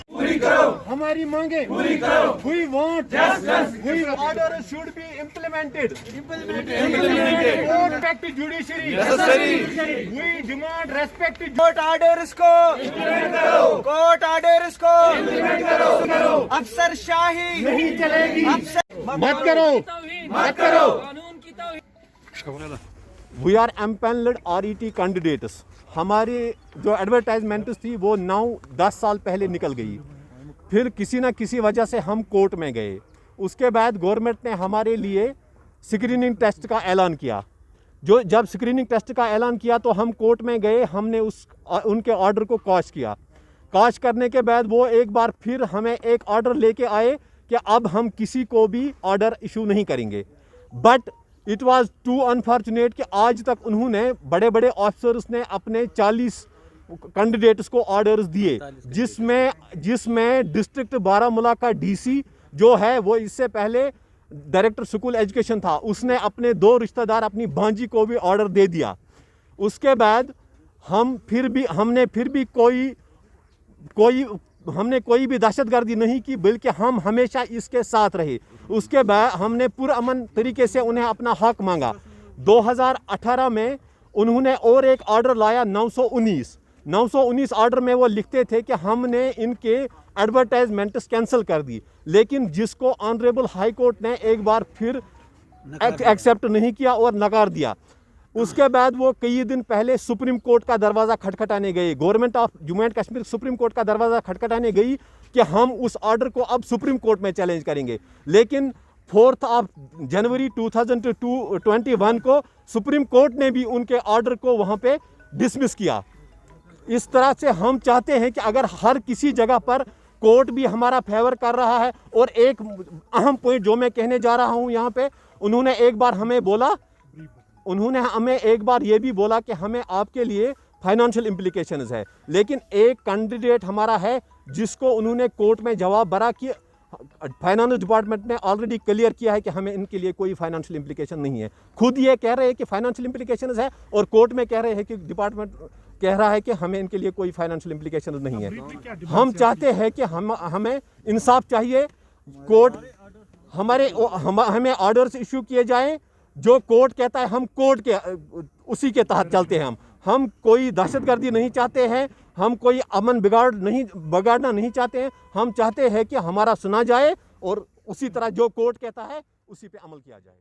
पूरी करो, हमारी मांगे पूरी करो, we want Justice. we order should be implemented. implemented, Respect to judiciary. necessary, We demand respect to court orders को कोर्ट ऑर्डर्स को अफसर शाही नहीं चलेगी। अफसर मत करो, मत करो। We are empanelled RET candidates. हमारी जो एडवर्टाइजमेंट थी वो 9-10 साल पहले निकल गई, फिर किसी न किसी वजह से हम कोर्ट में गए। उसके बाद गवर्नमेंट ने हमारे लिए स्क्रीनिंग टेस्ट का ऐलान किया। जब स्क्रीनिंग टेस्ट का ऐलान किया तो हम कोर्ट में गए, हमने उनके ऑर्डर को कॉश किया। कॉश करने के बाद वो एक बार फिर हमें एक ऑर्डर लेके आए कि अब हम किसी को भी ऑर्डर इशू नहीं करेंगे। But it was too unfortunate कि आज तक उन्होंने बड़े बड़े ऑफिसर्स ने अपने 40 कैंडिडेट्स को ऑर्डर्स दिए, जिसमें डिस्ट्रिक्ट बारामूला का DC जो है वो इससे पहले डायरेक्टर स्कूल एजुकेशन था, उसने अपने 2 रिश्तेदार अपनी भांजी को भी ऑर्डर दे दिया। उसके बाद हमने फिर भी कोई भी दहशतगर्दी नहीं की, बल्कि हम हमेशा इसके साथ रहे। उसके बाद हमने पुरअमन तरीके से उन्हें अपना हक मांगा। 2018 में उन्होंने और एक ऑर्डर लाया 919 ऑर्डर में वो लिखते थे कि हमने इनके एडवर्टाइजमेंट्स कैंसिल कर दी, लेकिन जिसको ऑनरेबल हाई कोर्ट ने एक बार फिर एक्सेप्ट नहीं किया और नकार दिया। उसके बाद वो कई दिन पहले सुप्रीम कोर्ट का दरवाज़ा खटखटाने गए, government of Jammu and Kashmir supreme court का दरवाज़ा खटखटाने गई कि हम उस ऑर्डर को अब सुप्रीम कोर्ट में चैलेंज करेंगे। लेकिन 4 जनवरी 2021 को सुप्रीम कोर्ट ने भी उनके ऑर्डर को वहाँ पे डिसमिस किया। इस तरह से हम चाहते हैं कि अगर हर किसी जगह पर कोर्ट भी हमारा फेवर कर रहा है, और एक अहम पॉइंट जो मैं कहने जा रहा हूँ यहाँ पे, उन्होंने हमें एक बार ये भी बोला कि हमें आपके लिए फाइनेंशियल इम्प्लीकेशंस है। लेकिन एक कैंडिडेट हमारा है जिसको उन्होंने कोर्ट में जवाब भरा कि फाइनेंस डिपार्टमेंट ने ऑलरेडी क्लियर किया है कि हमें इनके लिए कोई फाइनेंशियल इम्प्लीकेशन नहीं है। खुद ये कह रहे हैं कि फाइनेंशियल इम्प्लीकेशंस है, और कोर्ट में कह रहे हैं कि डिपार्टमेंट कह रहा है कि हमें इनके लिए कोई फाइनेंशियल इम्प्लीकेशन नहीं है। हम चाहते हैं कि हमें इंसाफ चाहिए। कोर्ट हमें ऑर्डर्स इशू किए जाएं, जो कोर्ट कहता है हम कोर्ट के उसी के तहत चलते हैं। हम कोई दहशतगर्दी नहीं चाहते हैं, हम कोई अमन बिगाड़ना नहीं चाहते हैं। हम चाहते हैं कि हमारा सुना जाए और उसी तरह जो कोर्ट कहता है उसी पे अमल किया जाए।